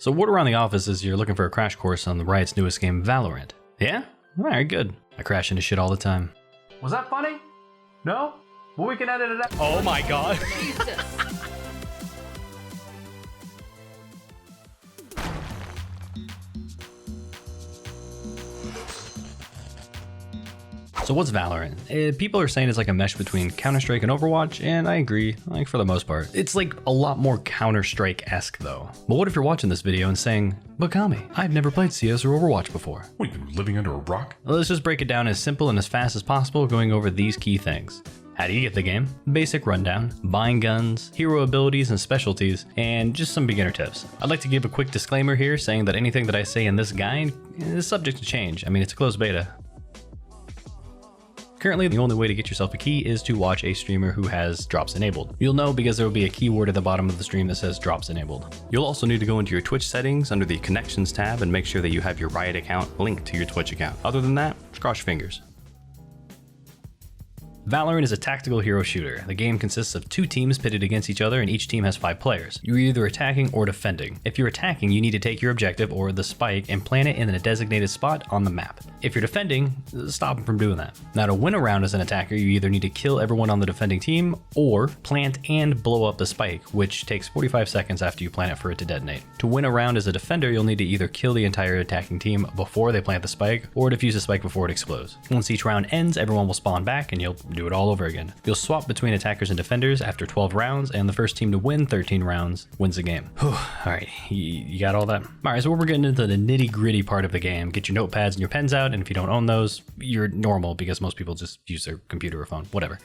So word around the office is you're looking for a crash course on the Riot's newest game, Valorant. Yeah? Alright, good. I crash into shit all the time. Was that funny? No? Well, we can edit it out. Oh my god. So what's Valorant? People are saying it's like a mesh between Counter-Strike and Overwatch, and I agree, like for the most part. It's like a lot more Counter-Strike-esque though. But what if you're watching this video and saying, but Kami, I've never played CS or Overwatch before. What, you living under a rock? Well, let's just break it down as simple and as fast as possible, going over these key things. How do you get the game? Basic rundown, buying guns, hero abilities and specialties, and just some beginner tips. I'd like to give a quick disclaimer here saying that anything that I say in this guide is subject to change. I mean, it's a closed beta. Currently, the only way to get yourself a key is to watch a streamer who has drops enabled. You'll know because there will be a keyword at the bottom of the stream that says drops enabled. You'll also need to go into your Twitch settings under the connections tab and make sure that you have your Riot account linked to your Twitch account. Other than that, cross your fingers. Valorant is a tactical hero shooter. The game consists of 2 teams pitted against each other and each team has 5 players. You're either attacking or defending. If you're attacking, you need to take your objective or the spike and plant it in a designated spot on the map. If you're defending, stop them from doing that. Now to win a round as an attacker, you either need to kill everyone on the defending team or plant and blow up the spike, which takes 45 seconds after you plant it for it to detonate. To win a round as a defender, you'll need to either kill the entire attacking team before they plant the spike or defuse the spike before it explodes. Once each round ends, everyone will spawn back and you'll do it all over again. You'll swap between attackers and defenders after 12 rounds, and the first team to win 13 rounds wins the game. Alright, you got all that? Alright, so we're getting into the nitty gritty part of the game. Get your notepads and your pens out, and if you don't own those, you're normal because most people just use their computer or phone, whatever.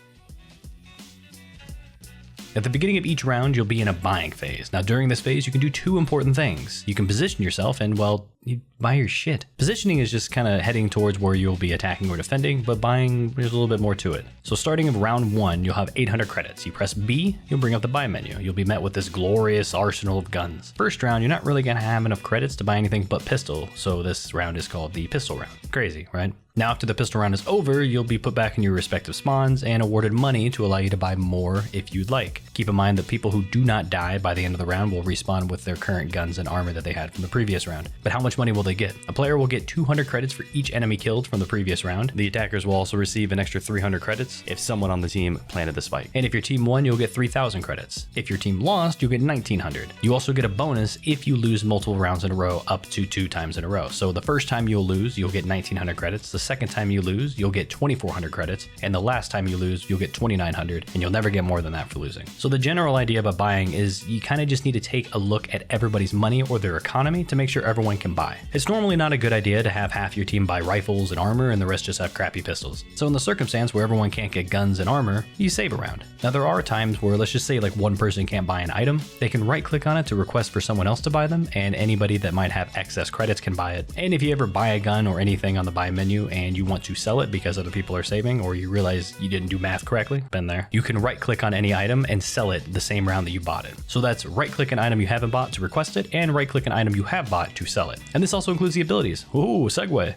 At the beginning of each round, you'll be in a buying phase. Now during this phase, you can do 2 important things. You can position yourself and, well, you buy your shit. Positioning is just kind of heading towards where you'll be attacking or defending, but buying, there's a little bit more to it. So starting in round 1, you'll have 800 credits. You press B, you'll bring up the buy menu. You'll be met with this glorious arsenal of guns. First round, you're not really gonna have enough credits to buy anything but pistol, so this round is called the pistol round. Crazy, right? Now after the pistol round is over, you'll be put back in your respective spawns and awarded money to allow you to buy more if you'd like. Keep in mind that people who do not die by the end of the round will respawn with their current guns and armor that they had from the previous round. But how much money will they get? A player will get 200 credits for each enemy killed from the previous round. The attackers will also receive an extra 300 credits if someone on the team planted the spike. And if your team won, you'll get 3,000 credits. If your team lost, you'll get 1,900. You also get a bonus if you lose multiple rounds in a row up to 2 times in a row. So the first time you'll lose, you'll get 1,900 credits. The second time you lose, you'll get 2,400 credits. And the last time you lose, you'll get 2,900, and you'll never get more than that for losing. So the general idea about buying is you kind of just need to take a look at everybody's money or their economy to make sure everyone can buy. It's normally not a good idea to have half your team buy rifles and armor and the rest just have crappy pistols. So in the circumstance where everyone can't get guns and armor, you save a round. Now there are times where, let's just say like one person can't buy an item, they can right click on it to request for someone else to buy them, and anybody that might have excess credits can buy it. And if you ever buy a gun or anything on the buy menu and you want to sell it because other people are saving, or you realize you didn't do math correctly, been there, you can right click on any item and sell it the same round that you bought it. So that's right click an item you haven't bought to request it, and right click an item you have bought to sell it. And this also includes the abilities. Ooh, segue.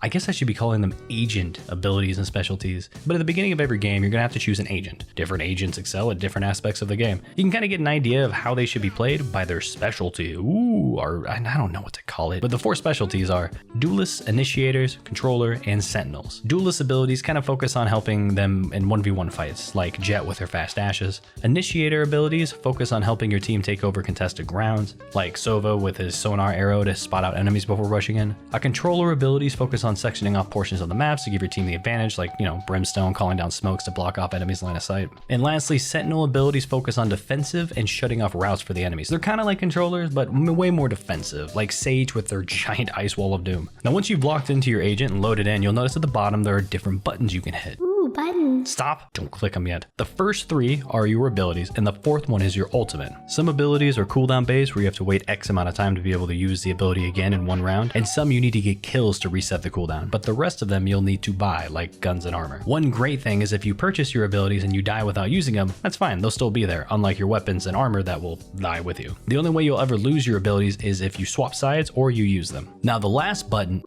I guess I should be calling them agent abilities and specialties, but at the beginning of every game, you're gonna have to choose an agent. Different agents excel at different aspects of the game. You can kind of get an idea of how they should be played by their specialty. Ooh, or I don't know what to call it, but the 4 specialties are duelists, initiators, controller, and sentinels. Duelist abilities kind of focus on helping them in 1v1 fights, like Jet with her fast dashes. Initiator abilities focus on helping your team take over contested grounds, like Sova with his sonar arrow to spot out enemies before rushing in. A controller abilities focus on sectioning off portions of the maps to give your team the advantage, like, Brimstone calling down smokes to block off enemies' line of sight. And lastly, Sentinel abilities focus on defensive and shutting off routes for the enemies. They're kind of like controllers, but way more defensive, like Sage with their giant ice wall of doom. Now, once you've locked into your agent and loaded in, you'll notice at the bottom there are different buttons you can hit. Ooh, buttons. Stop, don't click them yet. The first 3 are your abilities, and the 4th one is your ultimate. Some abilities are cooldown based, where you have to wait X amount of time to be able to use the ability again in one round, and some you need to get kills to reset the cooldown, but the rest of them you'll need to buy, like guns and armor. One great thing is if you purchase your abilities and you die without using them, that's fine, they'll still be there, unlike your weapons and armor that will die with you. The only way you'll ever lose your abilities is if you swap sides or you use them. Now the last button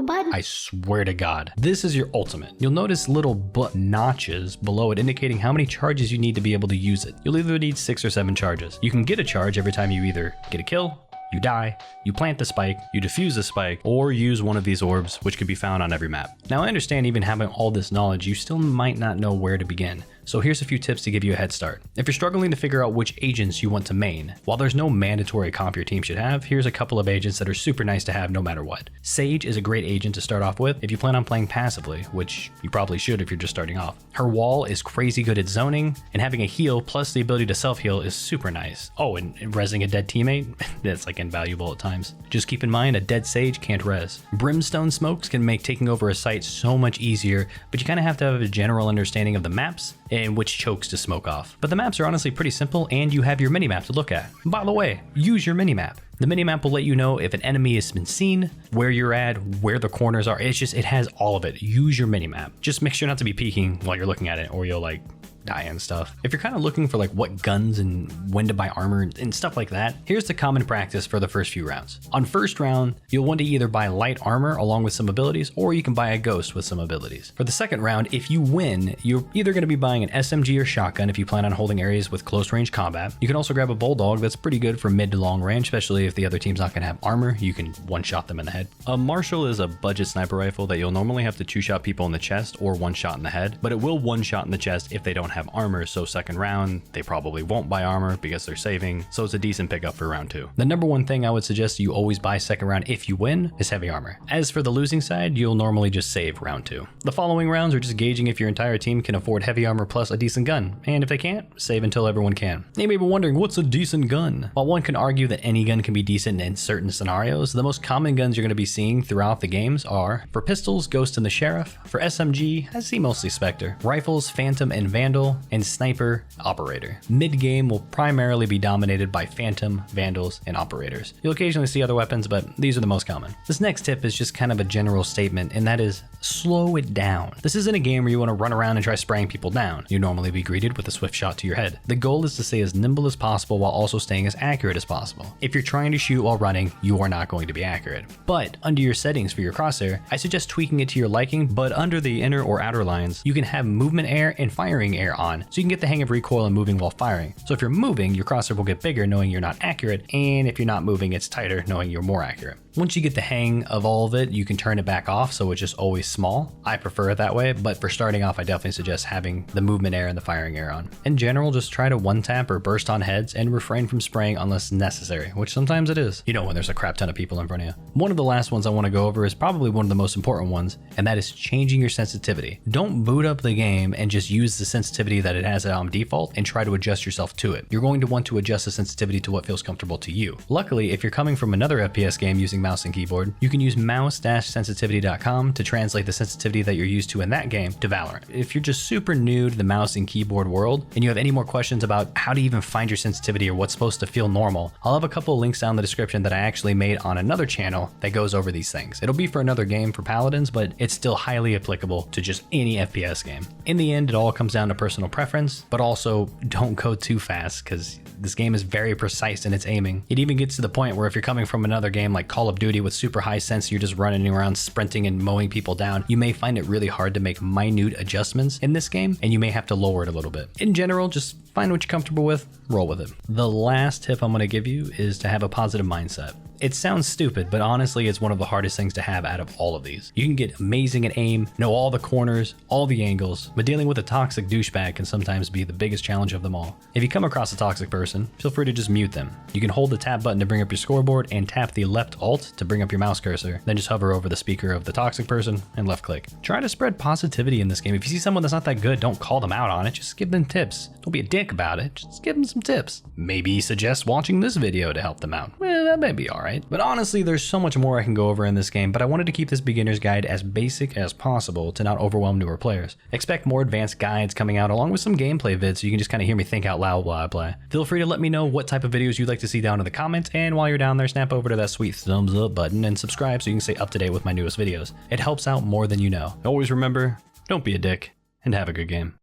button. I swear to God. This is your ultimate. You'll notice little notches below it indicating how many charges you need to be able to use it. You'll either need 6 or 7 charges. You can get a charge every time you either get a kill, you die, you plant the spike, you defuse the spike, or use one of these orbs, which can be found on every map. Now I understand even having all this knowledge, you still might not know where to begin. So here's a few tips to give you a head start. If you're struggling to figure out which agents you want to main, while there's no mandatory comp your team should have, here's a couple of agents that are super nice to have no matter what. Sage is a great agent to start off with if you plan on playing passively, which you probably should if you're just starting off. Her wall is crazy good at zoning, and having a heal plus the ability to self-heal is super nice. Oh, and rezzing a dead teammate, that's like invaluable at times. Just keep in mind, a dead Sage can't res. Brimstone smokes can make taking over a site so much easier, but you kind of have to have a general understanding of the maps and which chokes to smoke off. But the maps are honestly pretty simple, and you have your minimap to look at. By the way, use your minimap. The minimap will let you know if an enemy has been seen, where you're at, where the corners are. It has all of it. Use your minimap. Just make sure not to be peeking while you're looking at it, or you'll like die and stuff. If you're kind of looking for like what guns and when to buy armor and stuff like that, here's the common practice for the first few rounds. On first round, you'll want to either buy light armor along with some abilities, or you can buy a ghost with some abilities. For the second round, if you win, you're either going to be buying an SMG or shotgun if you plan on holding areas with close range combat. You can also grab a bulldog that's pretty good for mid to long range, especially if the other team's not going to have armor. You can one-shot them in the head. A Marshall is a budget sniper rifle that you'll normally have to two-shot people in the chest or one-shot in the head, but it will one-shot in the chest if they don't have armor, so second round, they probably won't buy armor because they're saving, so it's a decent pickup for round 2. The number one thing I would suggest you always buy second round if you win is heavy armor. As for the losing side, you'll normally just save round 2. The following rounds are just gauging if your entire team can afford heavy armor plus a decent gun, and if they can't, save until everyone can. You may be wondering, what's a decent gun? While one can argue that any gun can be decent in certain scenarios, the most common guns you're going to be seeing throughout the games are, for pistols, Ghost and the Sheriff; for SMG, I see mostly Spectre; rifles, Phantom and Vandal; and sniper, Operator. Mid-game will primarily be dominated by Phantom, Vandals, and Operators. You'll occasionally see other weapons, but these are the most common. This next tip is just kind of a general statement, and that is, slow it down. This isn't a game where you want to run around and try spraying people down. You'll normally be greeted with a swift shot to your head. The goal is to stay as nimble as possible while also staying as accurate as possible. If you're trying to shoot while running, you are not going to be accurate. But under your settings for your crosshair, I suggest tweaking it to your liking, but under the inner or outer lines, you can have movement air and firing air on, so you can get the hang of recoil and moving while firing. So if you're moving, your crosshair will get bigger knowing you're not accurate, and if you're not moving, it's tighter knowing you're more accurate. Once you get the hang of all of it, you can turn it back off so it's just always small. I prefer it that way, but for starting off, I definitely suggest having the movement air and the firing air on. In general, just try to one tap or burst on heads and refrain from spraying unless necessary, which sometimes it is. You know, when there's a crap ton of people in front of you. One of the last ones I want to go over is probably one of the most important ones, and that is changing your sensitivity. Don't boot up the game and just use the sensitivity that it has on default and try to adjust yourself to it. You're going to want to adjust the sensitivity to what feels comfortable to you. Luckily, if you're coming from another FPS game using mouse and keyboard, you can use mouse-sensitivity.com to translate the sensitivity that you're used to in that game to Valorant. If you're just super new to the mouse and keyboard world and you have any more questions about how to even find your sensitivity or what's supposed to feel normal, I'll have a couple of links down in the description that I actually made on another channel that goes over these things. It'll be for another game for Paladins, but it's still highly applicable to just any FPS game. In the end, it all comes down to personal preference, but also don't go too fast because this game is very precise in its aiming. It even gets to the point where if you're coming from another game like Call of Duty with super high sense, you're just running around sprinting and mowing people down, you may find it really hard to make minute adjustments in this game, and you may have to lower it a little bit. In general, just find what you're comfortable with, roll with it. The last tip I'm going to give you is to have a positive mindset. It sounds stupid, but honestly, it's one of the hardest things to have out of all of these. You can get amazing at aim, know all the corners, all the angles, but dealing with a toxic douchebag can sometimes be the biggest challenge of them all. If you come across a toxic person, feel free to just mute them. You can hold the tab button to bring up your scoreboard and tap the left alt to bring up your mouse cursor, then just hover over the speaker of the toxic person and left click. Try to spread positivity in this game. If you see someone that's not that good, don't call them out on it, just give them tips. Don't be a dick about it, just give them some tips. Maybe suggest watching this video to help them out. Well, that may be alright. But honestly, there's so much more I can go over in this game, but I wanted to keep this beginner's guide as basic as possible to not overwhelm newer players. Expect more advanced guides coming out along with some gameplay vids so you can just kind of hear me think out loud while I play. Feel free to let me know what type of videos you'd like to see down in the comments, and while you're down there, snap over to that sweet thumbs up button and subscribe so you can stay up to date with my newest videos. It helps out more than you know. Always remember, don't be a dick, and have a good game.